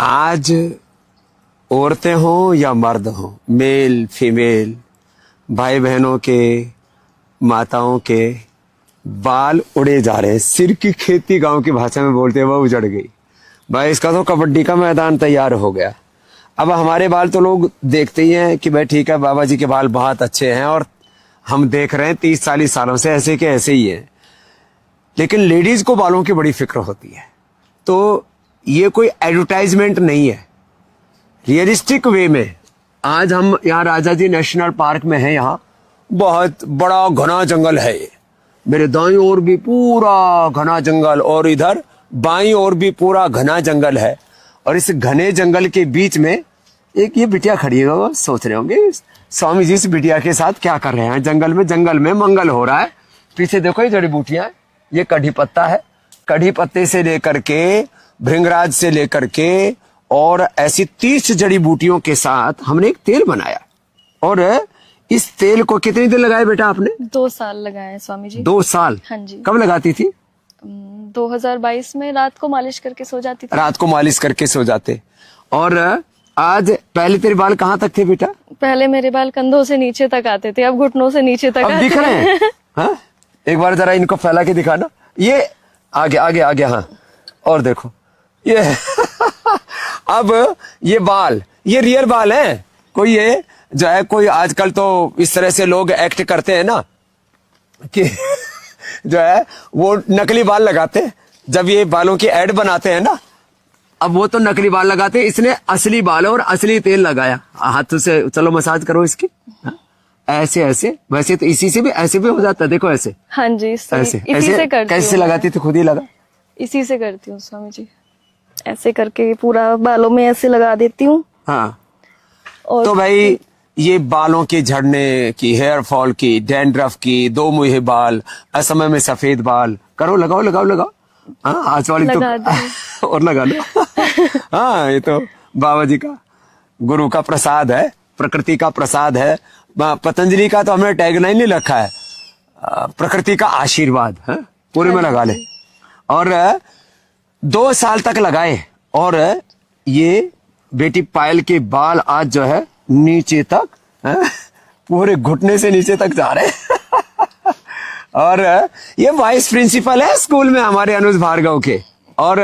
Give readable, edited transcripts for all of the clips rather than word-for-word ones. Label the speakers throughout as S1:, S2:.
S1: आज औरतें हों या मर्द हों, मेल फीमेल, भाई बहनों के, माताओं के बाल उड़े जा रहे हैं। सिर की खेती गांव की भाषा में बोलते हैं, वो उजड़ गई भाई। इसका तो कबड्डी का मैदान तैयार हो गया। अब हमारे बाल तो लोग देखते ही हैं कि भाई ठीक है, बाबा जी के बाल बहुत अच्छे हैं और हम देख रहे हैं 30-40 सालों से ऐसे के ऐसे ही हैं। लेकिन लेडीज को बालों की बड़ी फिक्र होती है। तो ये कोई एडवर्टाइजमेंट नहीं है, रियलिस्टिक वे में। आज हम यहाँ राजा जी नेशनल पार्क में हैं। यहाँ बहुत बड़ा घना जंगल है। ये मेरे दाईं ओर भी पूरा घना जंगल और इधर बाईं ओर भी पूरा घना जंगल है। और इस घने जंगल के बीच में एक ये बिटिया खड़ी है। वो सोच रहे होंगे स्वामी जी इस बिटिया के साथ क्या कर रहे हैं जंगल में। जंगल में मंगल हो रहा है। पीछे देखो ये जड़ी बूटियां, ये कढ़ी पत्ता है। कढ़ी पत्ते से लेकर के, भृंगराज से लेकर के और ऐसी 30 जड़ी बूटियों के साथ हमने एक तेल बनाया। और इस तेल को कितने दिन लगाए बेटा आपने?
S2: 2 साल लगाए स्वामी जी।
S1: 2 साल?
S2: हाँ जी।
S1: कब लगाती थी?
S2: 2022 में रात को मालिश करके सो जाती थी।
S1: रात को मालिश करके सो जाते। और आज पहले तेरे बाल कहाँ तक थे बेटा?
S2: पहले मेरे बाल कंधों से नीचे तक आते थे, अब घुटनों से नीचे तक
S1: अब दिख रहे हैं। हाँ? एक बार जरा इनको फैला के दिखाना। ये आगे आगे आगे, हाँ। और देखो ये अब ये बाल, ये रियल बाल है। कोई ये जो है, कोई आजकल तो इस तरह से लोग एक्ट करते हैं ना कि जो है वो नकली बाल लगाते। जब ये बालों की एड बनाते हैं ना, अब वो तो नकली बाल लगाते हैं। इसने असली बाल और असली तेल लगाया। हाथों से चलो मसाज करो इसकी। हाँ? ऐसे ऐसे, वैसे तो इसी से भी ऐसे भी हो जाता है। देखो ऐसे।
S2: हाँ जी,
S1: ऐसे
S2: इसी
S1: ऐसे
S2: से करती
S1: कैसे
S2: हूँ।
S1: लगाती थी? खुद ही लगा?
S2: इसी से करती हूँ स्वामी जी, ऐसे करके पूरा बालों में ऐसे लगा देती हूँ।
S1: हाँ।
S2: और
S1: तो भाई ये बालों के झड़ने की, हेयर फॉल की, डैंड्रफ की, 2 मुहे बाल, असमय में सफेद बाल, करो, लगाओ लगाओ लगाओ। हाँ, आज वाली तो और लगा लो। हाँ, ये तो बाबा जी का, गुरु का प्रसाद है, प्रकृति का प्रसाद है। पतंजलि का तो हमने टैगलाइन नहीं रखा है, प्रकृति का आशीर्वाद है। पूरे में लगा ले। और 2 साल तक लगाए और ये बेटी पायल के बाल आज जो है नीचे तक, पूरे घुटने से नीचे तक जा रहे हैं। और ये वाइस प्रिंसिपल है स्कूल में हमारे अनुज भार्गव के। और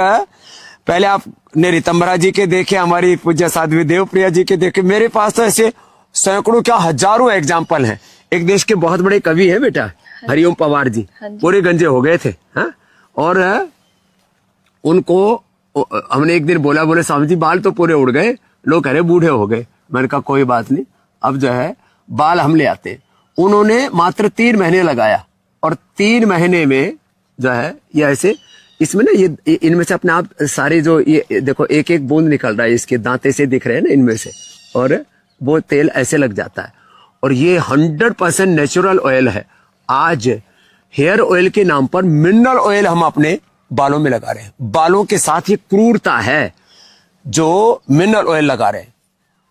S1: पहले आपने रितंबरा जी के देखे, हमारी पूज्य साध्वी देवप्रिया जी के देखे। मेरे पास तो ऐसे सैकड़ों क्या हजारों एग्जाम्पल हैं। एक देश के बहुत बड़े कवि है बेटा, हरिओम पवार जी, पूरे गंजे हो गए थे। हाँ? और उनको हमने एक दिन बोले स्वामी जी बाल तो पूरे उड़ गए। लोग कह रहे बूढ़े हो गए। मैंने कहा कोई बात नहीं, अब जो है बाल हम ले आते हैं। उन्होंने मात्र 3 महीने लगाया और 3 महीने में जो है ये ऐसे, इसमें ना ये इनमें से अपने आप सारे जो ये देखो एक एक बूंद निकल रहा है, इसके दांते से दिख रहे हैं ना इनमें से। और वो तेल ऐसे लग जाता है। और ये 100% नेचुरल ऑयल है। आज हेयर ऑयल के नाम पर मिनरल ऑयल हम अपने बालों में लगा रहे हैं। बालों के साथ ये क्रूरता है जो मिनरल ऑयल लगा रहे हैं,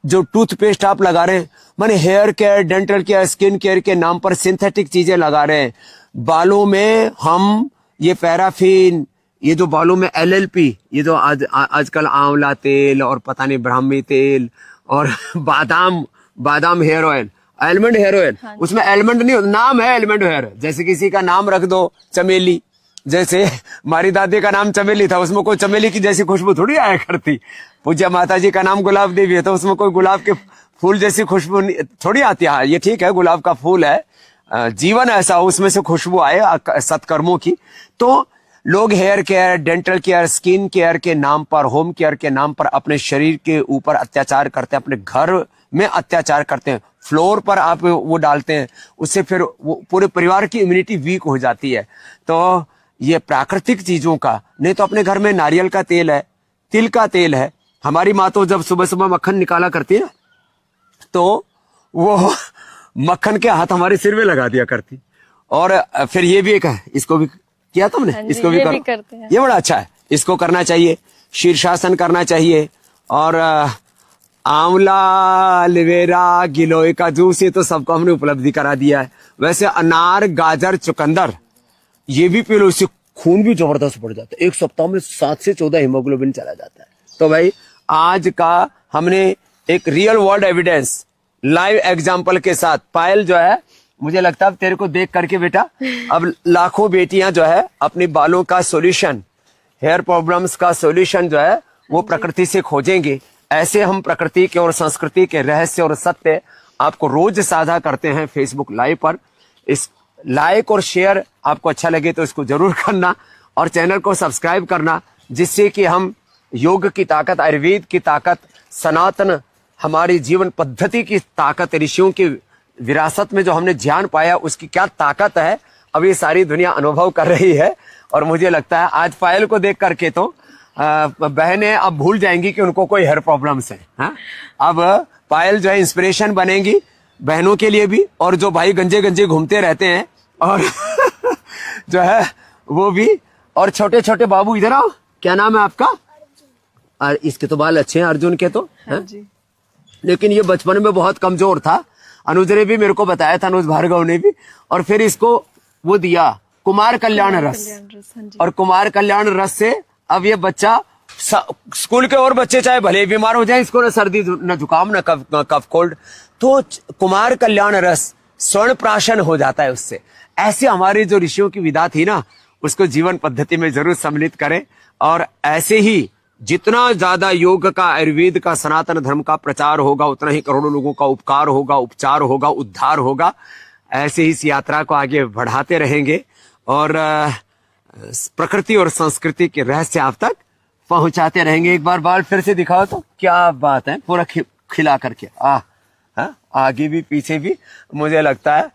S1: जो टूथपेस्ट आप लगा रहे हैं, माने hair care, dental care, skin care के नाम पर सिंथेटिक चीजें लगा रहे हैं। बालों में हम ये पैराफिन, ये जो बालों में LLP, ये जो आजकल आंवला तेल और पता नहीं ब्राह्मी तेल और बादाम hair oil, almond hair oil. हाँ, उसमें आलमंड नहीं होता, नाम है आलमंड हेयर। जैसे किसी का नाम रख दो चमेली, जैसे हमारी दादी का नाम चमेली था, उसमें कोई चमेली की जैसी खुशबू थोड़ी आया करती। पूज्य माता जी का नाम गुलाब देवी है, तो उसमें कोई गुलाब के फूल जैसी खुशबू थोड़ी आती है। ये ठीक है, गुलाब का फूल है, जीवन ऐसा उसमें से खुशबू आए सत्कर्मों की। तो लोग hair care, dental care, skin care के नाम पर, होम केयर के नाम पर अपने शरीर के ऊपर अत्याचार करते हैं, अपने घर में अत्याचार करते हैं। फ्लोर पर आप वो डालते हैं, उससे फिर वो पूरे परिवार की इम्यूनिटी वीक हो जाती है। तो ये प्राकृतिक चीजों का, नहीं तो अपने घर में नारियल का तेल है, तिल का तेल है। हमारी माँ तो जब सुबह सुबह मक्खन निकाला करती है तो वो मक्खन के हाथ हमारे सिर में लगा दिया करती। और फिर ये भी एक है, इसको भी किया तुमने? इसको भी
S2: करते हैं।
S1: ये बड़ा अच्छा है, इसको करना चाहिए। शीर्षासन करना चाहिए। और आंवला, लिवेरा, गिलोय का जूस, ये तो सबको हमने उपलब्धि करा दिया है। वैसे अनार, गाजर, चुकंदर ये भी पी लो, इससे खून भी जबरदस्त बढ़ जाता है। 1 सप्ताह में 7 से 14 हीमोग्लोबिन चला जाता है। तो भाई आज का हमने एक real world evidence live example के साथ, पायल जो है मुझे लगता है तेरे को देख करके बेटा अब लाखों बेटियां जो है अपने बालों का सॉल्यूशन, हेयर प्रॉब्लम्स का सॉल्यूशन जो है वो प्रकृति से खोजेंगे। ऐसे हम प्रकृति के और संस्कृति के रहस्य और सत्य आपको रोज साझा करते हैं फेसबुक लाइव पर। इस लाइक और शेयर आपको अच्छा लगे तो इसको जरूर करना और चैनल को सब्सक्राइब करना, जिससे कि हम योग की ताकत, आयुर्वेद की ताकत, सनातन हमारी जीवन पद्धति की ताकत, ऋषियों की विरासत में जो हमने ज्ञान पाया उसकी क्या ताकत है, अब ये सारी दुनिया अनुभव कर रही है। और मुझे लगता है आज पायल को देख करके तो बहनें अब भूल जाएंगी कि उनको कोई हेयर प्रॉब्लम्स है। हाँ? अब पायल जो है इंस्पिरेशन बनेंगी बहनों के लिए भी, और जो भाई गंजे गंजे घूमते रहते हैं और जो है वो भी। और छोटे छोटे बाबू इधर आओ, क्या नाम है आपका? और इसके तो बाल अच्छे हैं अर्जुन के तो,
S2: हाँ जी।
S1: लेकिन ये बचपन में बहुत कमजोर था। अनुज ने भी मेरे को बताया था, अनुज भार्गव ने भी। और फिर इसको वो दिया कुमार कल्याण रस,
S2: हाँ जी।
S1: और कुमार कल्याण रस से अब ये बच्चा स्कूल के और बच्चे चाहे भले ही बीमार हो जाए, इसको न सर्दी न जुकाम न कफ कोल्ड, तो कुमार कल्याण रस स्वर्ण प्राशन हो जाता है उससे। ऐसे हमारे जो ऋषियों की विधा थी ना, उसको जीवन पद्धति में जरूर सम्मिलित करें। और ऐसे ही जितना ज्यादा योग का, आयुर्वेद का, सनातन धर्म का प्रचार होगा, उतना ही करोड़ों लोगों का उपकार होगा, उपचार होगा, उद्धार होगा। ऐसे ही इस यात्रा को आगे बढ़ाते रहेंगे और प्रकृति और संस्कृति के रहस्य आप तक पहुंचाते रहेंगे। एक बार बाल फिर से दिखाओ तो क्या बात है, पूरा खिला करके आगे भी पीछे भी मुझे लगता है